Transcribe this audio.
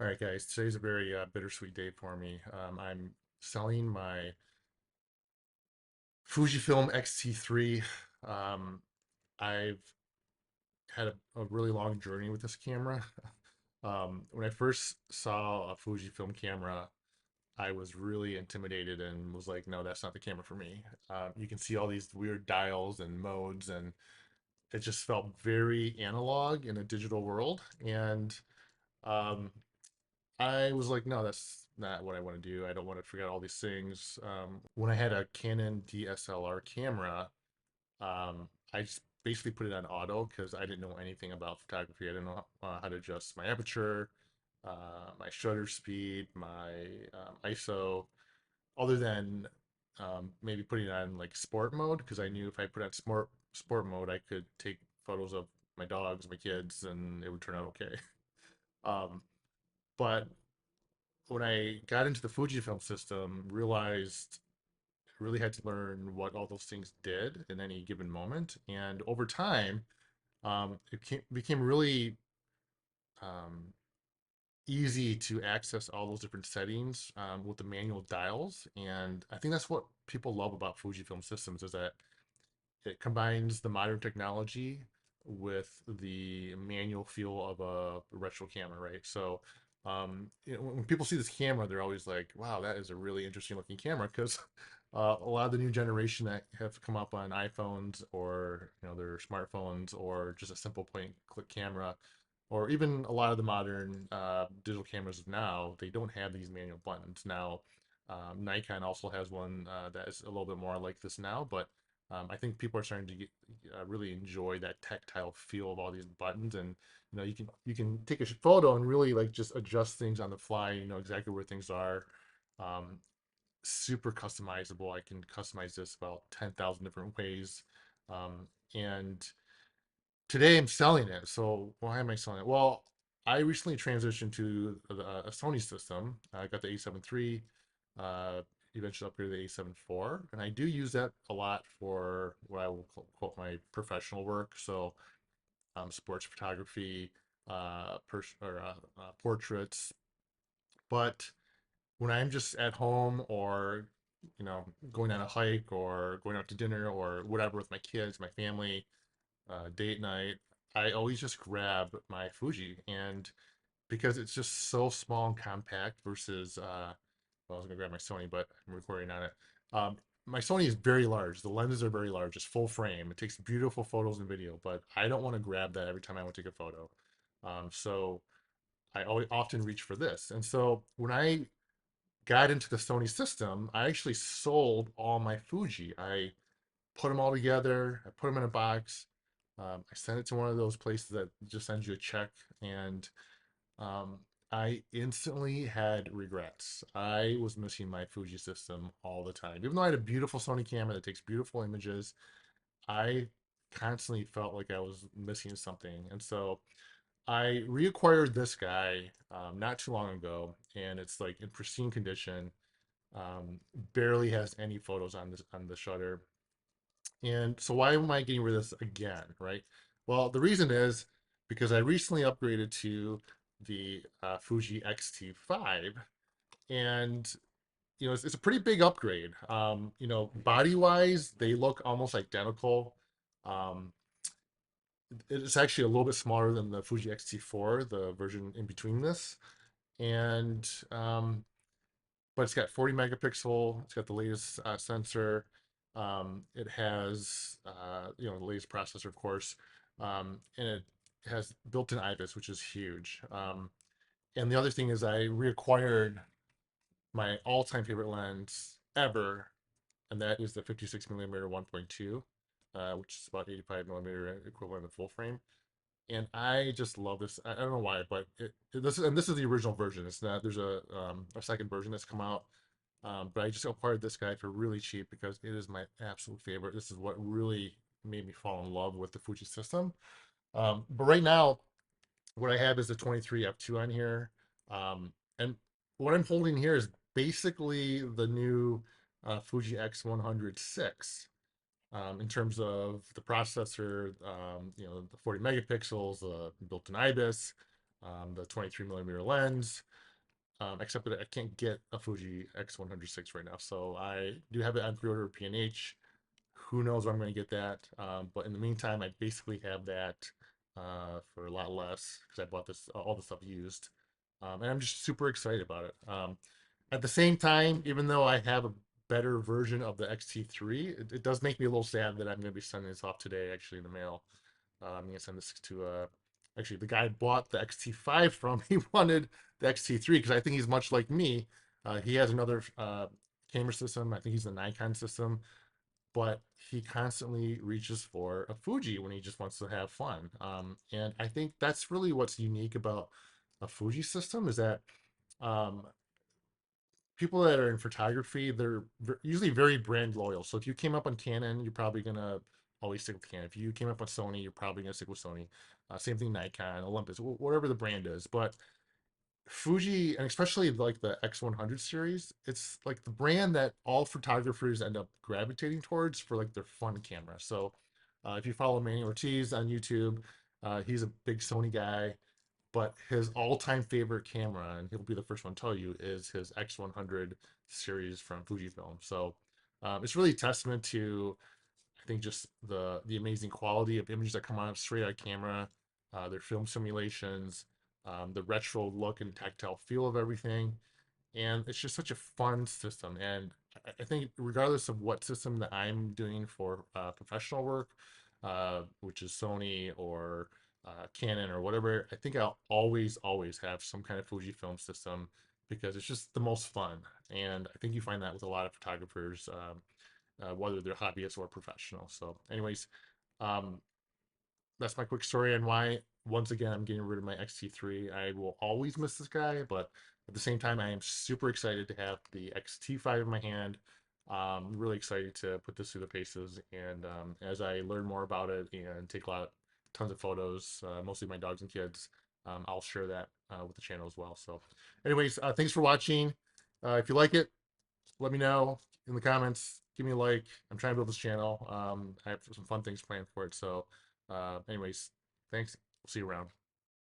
All right, guys. Today's a very bittersweet day for me. I'm selling my Fujifilm X-T3. Um, I've had a really long journey with this camera. When I first saw a Fujifilm camera, I was really intimidated and was like, no, that's not the camera for me. You can see all these weird dials and modes, and it just felt very analog in a digital world. And um, I was like, no, that's not what I want to do. I don't want to forget all these things. When I had a Canon DSLR camera, I just basically put it on auto because I didn't know anything about photography. I didn't know how to adjust my aperture, my shutter speed, my ISO, other than maybe putting it on like sport mode because I knew if I put on sport mode, I could take photos of my dogs, my kids, and it would turn out okay. Um, but when I got into the Fujifilm system, realized I really had to learn what all those things did in any given moment. And over time, became really um, easy to access all those different settings with the manual dials. And I think that's what people love about Fujifilm systems is that it combines the modern technology with the manual feel of a retro camera, right? So, when people see this camera, they're always like, "Wow, that is a really interesting looking camera." Because a lot of the new generation that have come up on iPhones or their smartphones or just a simple point click camera, or even a lot of the modern digital cameras of now, they don't have these manual buttons now. Nikon also has one that is a little bit more like this now, but I think people are starting to really enjoy that tactile feel of all these buttons, and you can take a photo and really like just adjust things on the fly. You know exactly where things are. Um, Super customizable. I can customize this about 10,000 different ways, and today I'm selling it. So why am I selling it? Well, I recently transitioned to a Sony system. I got the A7 III, uh, eventually upgraded to the A7 IV, and I do use that a lot for what I will quote my professional work. So sports photography, portraits. But when I'm just at home or going on a hike or going out to dinner or whatever with my kids, my family, date night, I always just grab my Fuji, and because it's just so small and compact versus well, I was gonna grab my Sony, but I'm recording on it. Um, my Sony is very large. The lenses are very large. It's full frame. It takes beautiful photos and video, but I don't want to grab that every time I want to take a photo. So I always often reach for this. And so when I got into the Sony system, I actually sold all my Fuji. I put them all together. I put them in a box. I sent it to one of those places that just sends you a check, and um, I instantly had regrets. I was missing my Fuji system all the time. Even though I had a beautiful Sony camera that takes beautiful images, I constantly felt like I was missing something. And so I reacquired this guy not too long ago, and it's like in pristine condition. Um, Barely has any photos on the shutter. And so why am I getting rid of this again, right? Well, the reason is because I recently upgraded to the Fuji X-T5, and it's a pretty big upgrade. Body wise, they look almost identical. Um, it's actually a little bit smaller than the Fuji X-T4, the version in between this, and but it's got 40 megapixel. It's got the latest sensor. It has the latest processor, of course, and it has built-in IBIS, which is huge. And the other thing is I reacquired my all-time favorite lens ever, and that is the 56 millimeter 1.2, which is about 85 millimeter equivalent of full frame. And I just love this. I don't know why, but this is the original version. It's not. There's a second version that's come out, but I just acquired this guy for really cheap because it is my absolute favorite. This is what really made me fall in love with the Fuji system. But right now, what I have is the 23 F2 on here. And what I'm holding here is basically the new Fuji X106 in terms of the processor, the 40 megapixels, built-in IBIS. the 23 millimeter lens. Except that I can't get a Fuji X106 right now, so I do have it on pre-order with P&H. Who knows when I'm going to get that? But in the meantime, I basically have that for a lot less because I bought this all the stuff used, and I'm just super excited about it. At the same time, even though I have a better version of the X-T3, it does make me a little sad that I'm going to be sending this off today, actually, in the mail. I'm going to send this to actually the guy I bought the X-T5 from. He wanted the X-T3 because I think he's much like me. He has another camera system. I think he's a Nikon system, but he constantly reaches for a Fuji when he just wants to have fun. And I think that's really what's unique about a Fuji system is that um, people that are in photography, they're usually very brand loyal. So if you came up on Canon, you're probably gonna always stick with Canon. If you came up on Sony, you're probably gonna stick with Sony. Same thing, Nikon, Olympus, whatever the brand is. But Fuji, and especially like the X100 series, it's like the brand that all photographers end up gravitating towards for like their fun camera. So if you follow Manny Ortiz on YouTube, he's a big Sony guy, but his all-time favorite camera, and he'll be the first one to tell you, is his X100 series from Fujifilm. So it's really a testament to, I think, just the amazing quality of images that come out straight out of camera, their film simulations, the retro look and tactile feel of everything, and it's just such a fun system. And I think regardless of what system that I'm doing for professional work, which is Sony or Canon or whatever, I think I'll always have some kind of Fujifilm system because it's just the most fun. And I think you find that with a lot of photographers, whether they're hobbyists or professional. So, anyways, um, that's my quick story on why, once again, I'm getting rid of my XT3. I will always miss this guy, but at the same time, I am super excited to have the XT5 in my hand. Really excited to put this through the paces. And as I learn more about it and take tons of photos, mostly my dogs and kids, I'll share that with the channel as well. So, anyways, thanks for watching. If you like it, let me know in the comments. Give me a like. I'm trying to build this channel. I have some fun things planned for it. So, anyways, thanks. We'll see you around.